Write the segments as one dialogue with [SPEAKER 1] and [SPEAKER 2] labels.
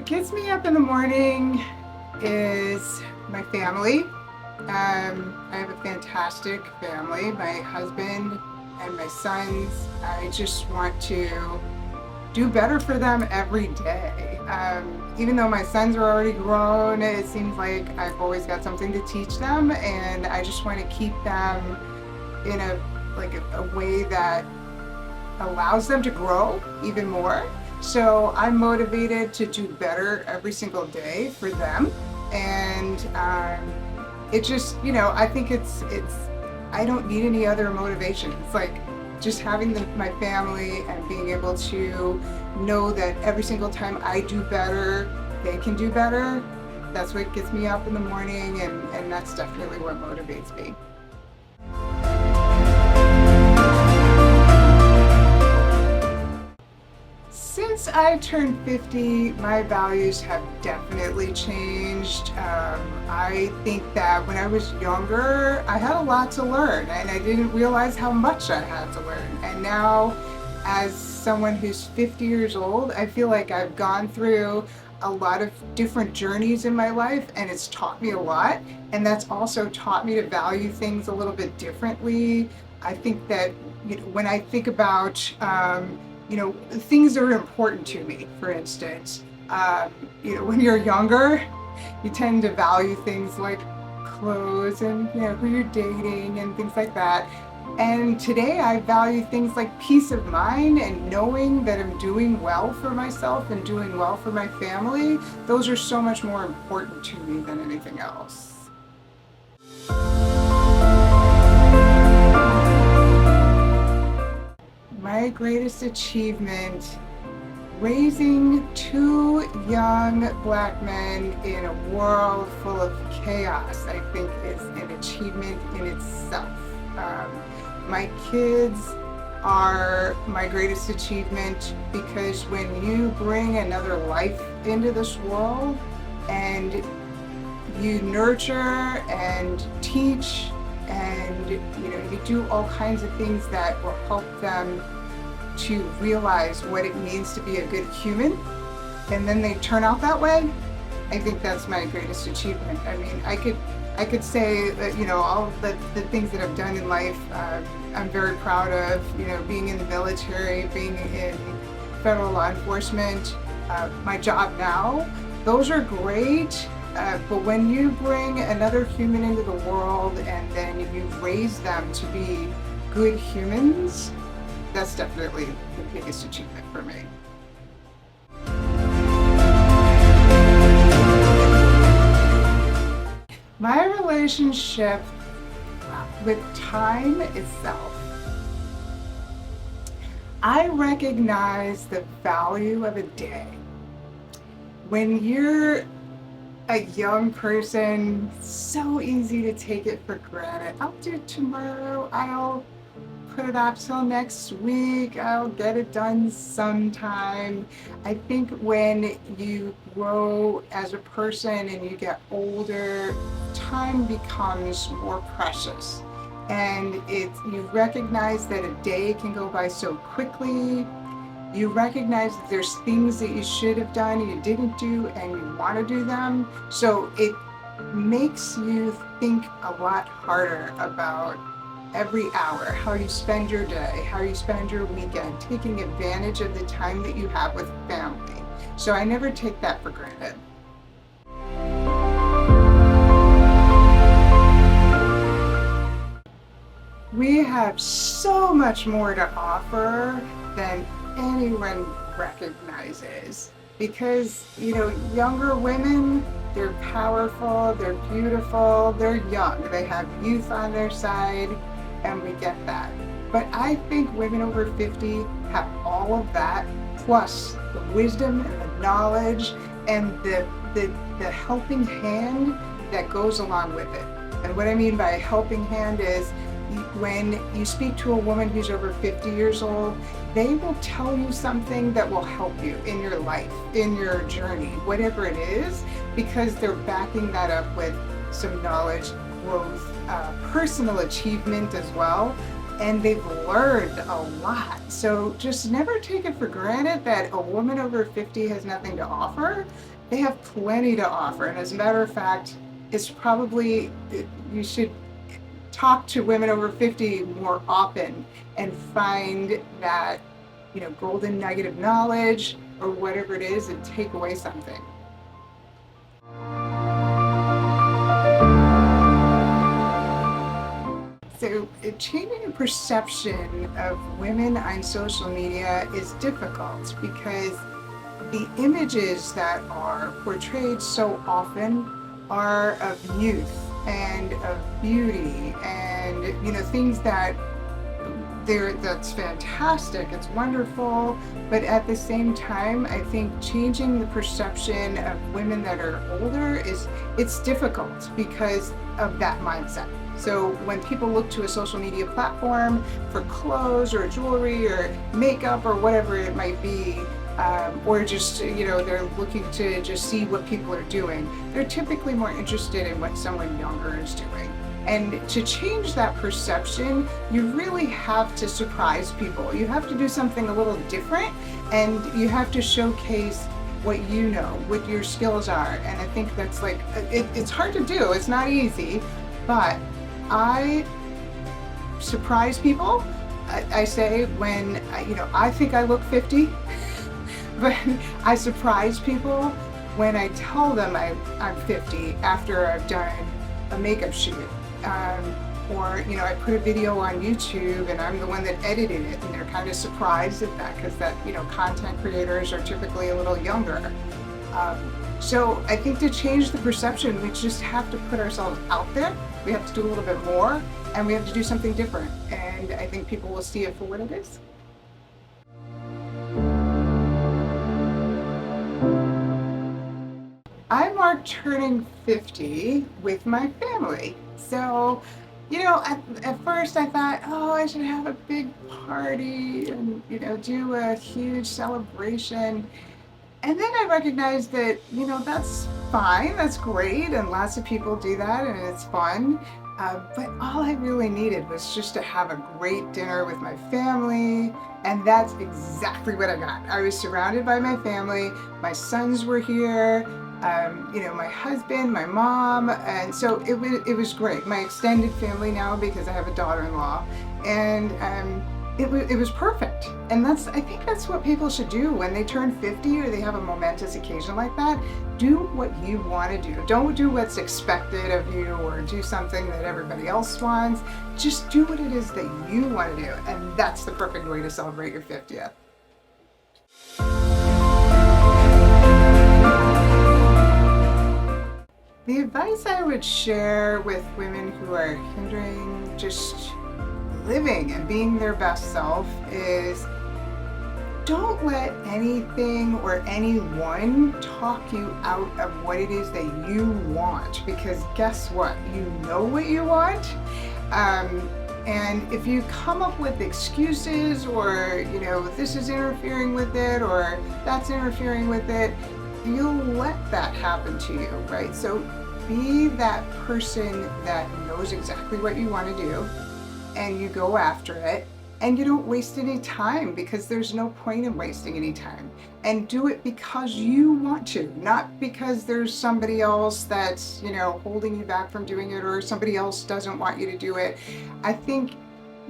[SPEAKER 1] gets me up in the morning is my family. I have a fantastic family, my husband and my sons. I just want to do better for them every day. Even though my sons are already grown, it seems like I've always got something to teach them, and I just want to keep them in a way that allows them to grow even more. So I'm motivated to do better every single day for them, and it just, I think I don't need any other motivation. It's like just having my family and being able to know that every single time I do better, they can do better. That's what gets me up in the morning, and that's definitely what motivates me. Since I turned 50, my values have definitely changed. I think that when I was younger, I had a lot to learn, and I didn't realize how much I had to learn. And now, as someone who's 50 years old, I feel like I've gone through a lot of different journeys in my life, and it's taught me a lot. And that's also taught me to value things a little bit differently. I think that when I think about things that are important to me, for instance, when you're younger, you tend to value things like clothes and who you're dating and things like that. And today I value things like peace of mind and knowing that I'm doing well for myself and doing well for my family. Those are so much more important to me than anything else. My greatest achievement, raising two young Black men in a world full of chaos, I think is an achievement in itself. My kids are my greatest achievement because when you bring another life into this world and you nurture and teach and you do all kinds of things that will help them to realize what it means to be a good human, and then they turn out that way, I think that's my greatest achievement. I mean, I could say that all the things that I've done in life, I'm very proud of. Being in the military, being in federal law enforcement, my job now, those are great. But when you bring another human into the world and then you raise them to be good humans, that's definitely the biggest achievement for me. My relationship with time itself. I recognize the value of a day. When you're a young person, so easy to take it for granted. I'll do it tomorrow, I'll put it off till next week, I'll get it done sometime. I think when you grow as a person and you get older, time becomes more precious. And you recognize that a day can go by so quickly. You recognize that there's things that you should have done and you didn't do and you want to do them. So it makes you think a lot harder about every hour, how you spend your day, how you spend your weekend, taking advantage of the time that you have with family. So I never take that for granted. We have so much more to offer than anyone recognizes, because younger women, they're powerful, they're beautiful, they're young, they have youth on their side, and we get that. But I think women over 50 have all of that, plus the wisdom and the knowledge and the helping hand that goes along with it. And what I mean by a helping hand is when you speak to a woman who's over 50 years old, they will tell you something that will help you in your life, in your journey, whatever it is, because they're backing that up with some knowledge, growth, personal achievement as well, and they've learned a lot. So just never take it for granted that a woman over 50 has nothing to offer, they have plenty to offer. And as a matter of fact, it's probably, you should talk to women over 50 more often and find that, golden nugget of knowledge or whatever it is and take away something. So changing the perception of women on social media is difficult because the images that are portrayed so often are of youth and of beauty and things that's fantastic, it's wonderful, but at the same time I think changing the perception of women that are older it's difficult because of that mindset. So when people look to a social media platform for clothes or jewelry or makeup or whatever it might be, or just, they're looking to just see what people are doing, they're typically more interested in what someone younger is doing. And to change that perception, you really have to surprise people. You have to do something a little different, and you have to showcase what you know, what your skills are. And I think that's it's hard to do, it's not easy, but I surprise people. I say when, I think I look 50, but I surprise people when I tell them I'm 50 after I've done a makeup shoot. Or I put a video on YouTube and I'm the one that edited it, and they're kind of surprised at that because content creators are typically a little younger. So I think to change the perception, we just have to put ourselves out there. We have to do a little bit more, and we have to do something different. And I think people will see it for what it is. I marked turning 50 with my family. So, at first I thought, oh, I should have a big party and, do a huge celebration. And then I recognized that, that's fine, that's great, and lots of people do that and it's fun. But all I really needed was just to have a great dinner with my family, and that's exactly what I got. I was surrounded by my family, my sons were here, my husband, my mom, and so it was great. My extended family now, because I have a daughter-in-law, and it was perfect. And I think that's what people should do when they turn 50 or they have a momentous occasion like that. Do what you want to do. Don't do what's expected of you or do something that everybody else wants. Just do what it is that you want to do, and that's the perfect way to celebrate your 50th. The advice I would share with women who are hindering just living and being their best self is don't let anything or anyone talk you out of what it is that you want, because guess what? You know what you want. And if you come up with excuses or, this is interfering with it or that's interfering with it, you'll let that happen to you, right? So be that person that knows exactly what you want to do, and you go after it, and you don't waste any time, because there's no point in wasting any time. And do it because you want to, not because there's somebody else that's, holding you back from doing it, or somebody else doesn't want you to do it. I think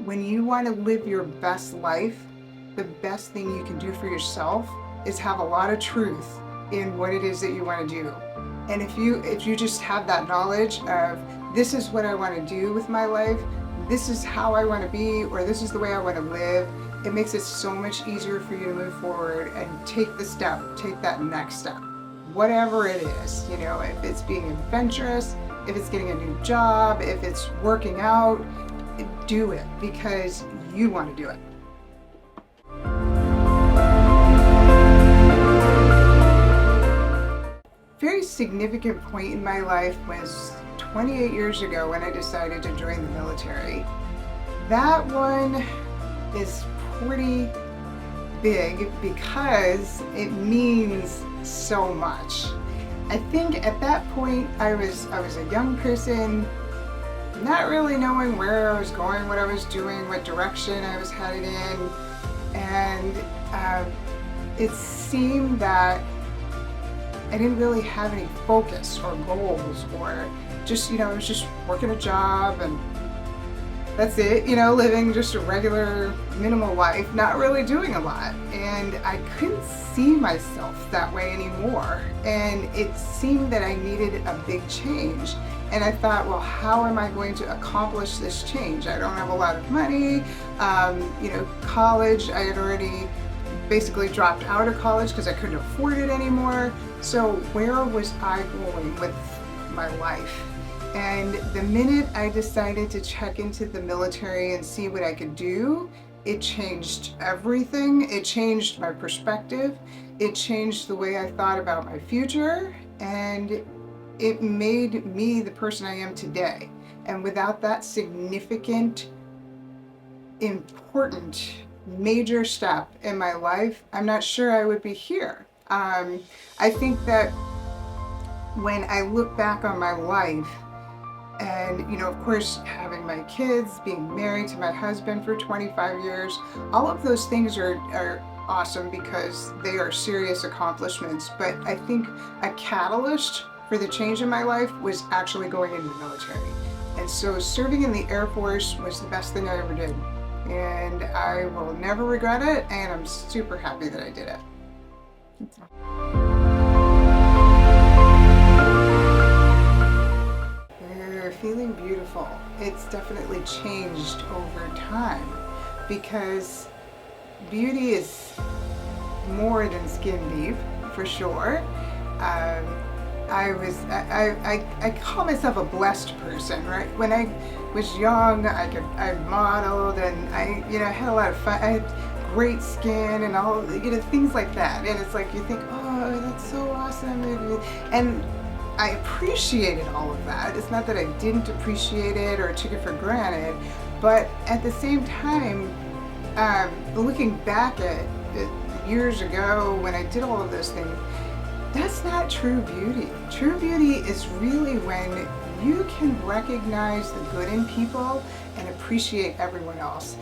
[SPEAKER 1] when you want to live your best life, the best thing you can do for yourself is have a lot of truth in what it is that you want to do. And if you just have that knowledge of, this is what I want to do with my life, this is how I want to be, or this is the way I want to live, it makes it so much easier for you to move forward and take the step, take that next step. Whatever it is, if it's being adventurous, if it's getting a new job, if it's working out, do it because you want to do it. Very significant point in my life was 28 years ago when I decided to join the military. That one is pretty big because it means so much. I think at that point I was a young person, not really knowing where I was going, what I was doing, what direction I was headed in, and it seemed that I didn't really have any focus or goals, or just, I was just working a job and that's it, living just a regular minimal life, not really doing a lot. And I couldn't see myself that way anymore. And it seemed that I needed a big change. And I thought, well, how am I going to accomplish this change? I don't have a lot of money. College, I had already basically dropped out of college because I couldn't afford it anymore. So where was I going with my life? And the minute I decided to check into the military and see what I could do, it changed everything. It changed my perspective. It changed the way I thought about my future. And it made me the person I am today. And without that significant, important, major step in my life, I'm not sure I would be here. I think that when I look back on my life, and of course having my kids, being married to my husband for 25 years, all of those things are awesome because they are serious accomplishments. But I think a catalyst for the change in my life was actually going into the military. And so serving in the Air Force was the best thing I ever did. And I will never regret it, and I'm super happy that I did it. Feeling beautiful. It's definitely changed over time because beauty is more than skin deep, for sure. I call myself a blessed person, right? When I was young, I modeled and I had a lot of fun. I had great skin and all, things like that. And it's like you think, oh, that's so awesome. And I appreciated all of that. It's not that I didn't appreciate it or took it for granted, but at the same time, looking back at it years ago when I did all of those things, that's not true beauty. True beauty is really when you can recognize the good in people and appreciate everyone else.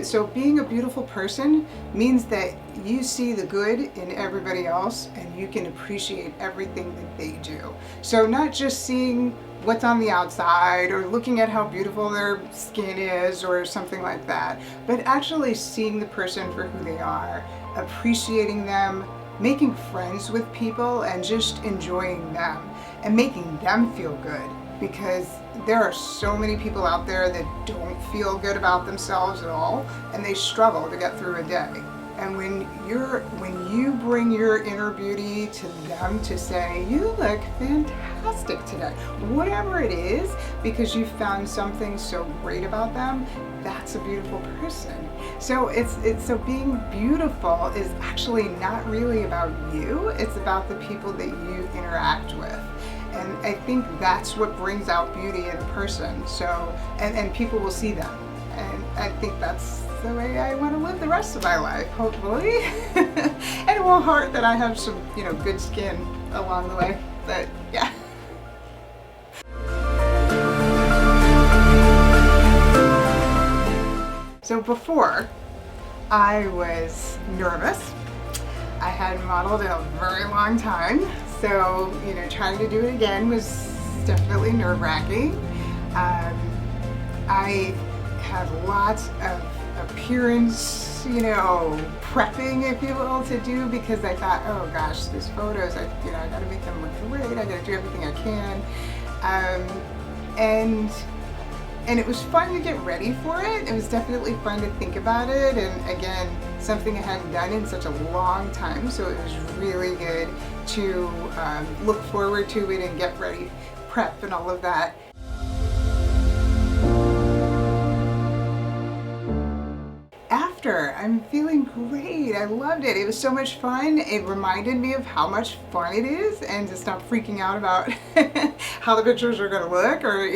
[SPEAKER 1] So being a beautiful person means that you see the good in everybody else and you can appreciate everything that they do. So not just seeing what's on the outside or looking at how beautiful their skin is or something like that, but actually seeing the person for who they are, appreciating them, making friends with people and just enjoying them and making them feel good. Because there are so many people out there that don't feel good about themselves at all, and they struggle to get through a day. And when you bring your inner beauty to them to say, you look fantastic today, whatever it is, because you found something so great about them, that's a beautiful person. So so being beautiful is actually not really about you, it's about the people that you interact with. And I think that's what brings out beauty in a person. So, and people will see them. And I think that's the way I want to live the rest of my life, hopefully. And it won't hurt that I have some, good skin along the way. But yeah. So before, I was nervous. I hadn't modeled in a very long time. So, trying to do it again was definitely nerve-wracking. I had lots of appearance, prepping, if you will, to do because I thought, oh gosh, these photos, I gotta make them look great. I gotta do everything I can. And it was fun to get ready for it. It was definitely fun to think about it. And again, something I hadn't done in such a long time. So it was really good to look forward to it and get ready, prep and all of that. After, I'm feeling great. I loved it. It was so much fun. It reminded me of how much fun it is and to stop freaking out about how the pictures are going to look or,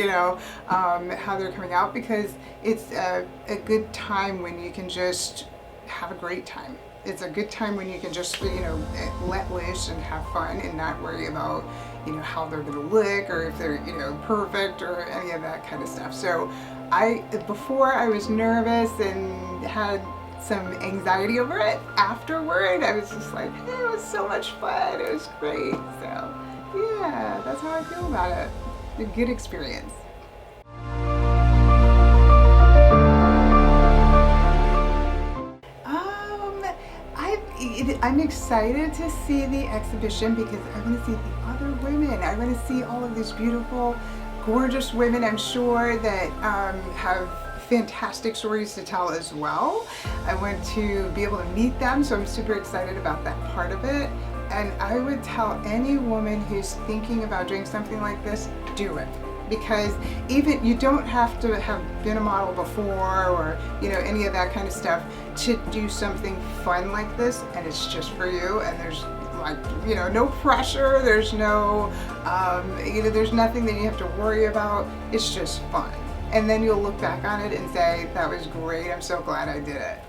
[SPEAKER 1] how they're coming out, because it's a good time when you can just have a great time. It's a good time when you can just, let loose and have fun and not worry about, how they're going to look or if they're, perfect or any of that kind of stuff. So before I was nervous and had some anxiety over it afterward. I was just like, hey, it was so much fun. It was great. So yeah, that's how I feel about it. A good experience. I'm excited to see the exhibition because I want to see the other women. I want to see all of these beautiful, gorgeous women, I'm sure, that have fantastic stories to tell as well. I want to be able to meet them, so I'm super excited about that part of it. And I would tell any woman who's thinking about doing something like this, do it. Because even you don't have to have been a model before or any of that kind of stuff to do something fun like this, and it's just for you, and there's like no pressure, there's no there's nothing that you have to worry about. It's just fun, and then you'll look back on it and say, that was great, I'm so glad I did it.